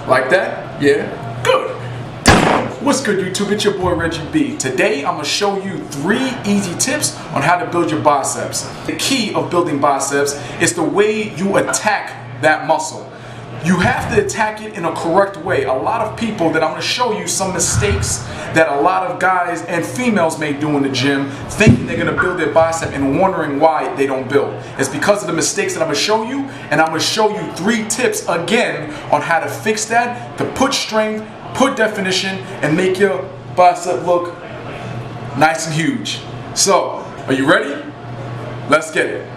Like that? Yeah? Good. What's good, YouTube? It's your boy Reggie B. Today I'm going to show you 3 easy tips on how to build your biceps. The key of building biceps is the way you attack that muscle. You have to attack it in a correct way. A lot of people that I'm going to show you some mistakes that a lot of guys and females may do in the gym, thinking they're going to build their bicep and wondering why they don't build. It's because of the mistakes that I'm going to show you, and I'm going to show you 3 tips again on how to fix that, to put strength, put definition, and make your bicep look nice and huge. So, are you ready? Let's get it.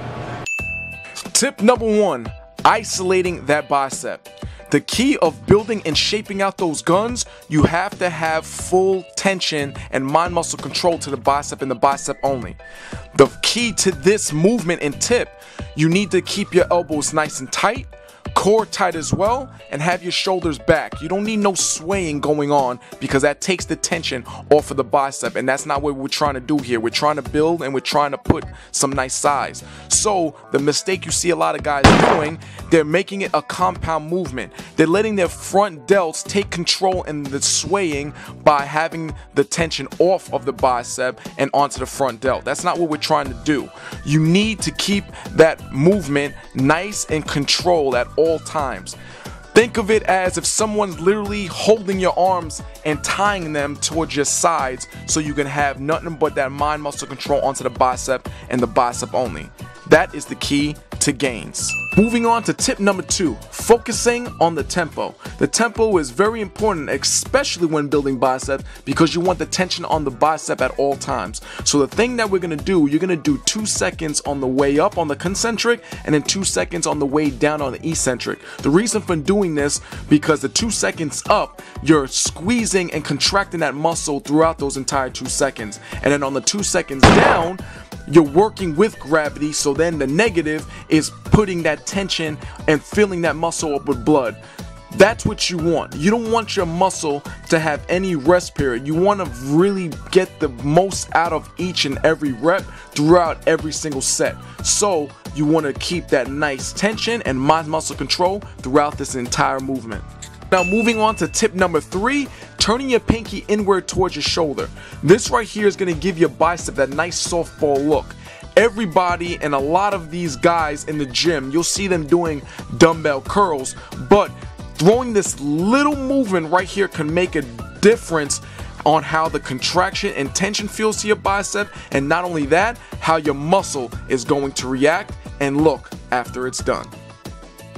Tip number 1. Isolating that bicep. The key of building and shaping out those guns, you have to have full tension and mind muscle control to the bicep and the bicep only. The key to this movement and tip, you need to keep your elbows nice and tight, core tight as well, and have your shoulders back. You don't need no swaying going on because that takes the tension off of the bicep, and that's not what we're trying to do here. We're trying to build and we're trying to put some nice size. So the mistake you see a lot of guys doing, they're making it a compound movement. They're letting their front delts take control in the swaying by having the tension off of the bicep and onto the front delt. That's not what we're trying to do. You need to keep that movement nice and controlled at all times. Think of it as if someone's literally holding your arms and tying them towards your sides so you can have nothing but that mind muscle control onto the bicep and the bicep only. That is the key to gains. Moving on to tip number 2, focusing on the tempo. The tempo is very important, especially when building biceps, because you want the tension on the bicep at all times. So the thing that we're going to do, you're going to do 2 seconds on the way up on the concentric and then 2 seconds on the way down on the eccentric. The reason for doing this, because the 2 seconds up, you're squeezing and contracting that muscle throughout those entire 2 seconds. And then on the 2 seconds down, you're working with gravity, so then the negative is putting that tension and filling that muscle up with blood. That's what you want. You don't want your muscle to have any rest period. You want to really get the most out of each and every rep throughout every single set. So you want to keep that nice tension and mind muscle control throughout this entire movement. Now moving on to tip number 3, turning your pinky inward towards your shoulder. This right here is going to give your bicep that nice softball look. Everybody and a lot of these guys in the gym, you'll see them doing dumbbell curls, but throwing this little movement right here can make a difference on how the contraction and tension feels to your bicep, and not only that, how your muscle is going to react and look after it's done.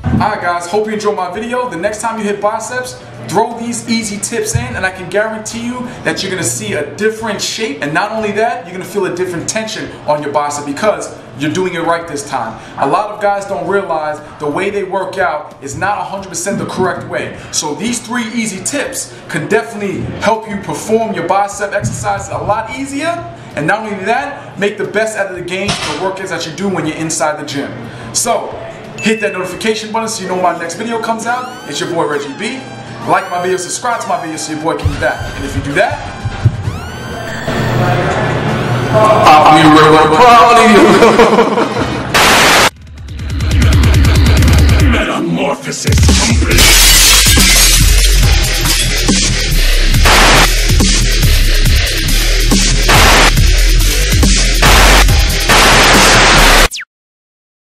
Alright guys, hope you enjoyed my video. The next time you hit biceps, throw these easy tips in and I can guarantee you that you're going to see a different shape, and not only that, you're going to feel a different tension on your bicep because you're doing it right this time. A lot of guys don't realize the way they work out is not 100% the correct way. So these 3 easy tips can definitely help you perform your bicep exercises a lot easier, and not only that, make the best out of the gains, the workouts that you do when you're inside the gym. So hit that notification button so you know when my next video comes out. It's your boy Reggie B. Like my video, subscribe to my video so your boy can do that. And if you do that, I'll be real proud of you. Metamorphosis.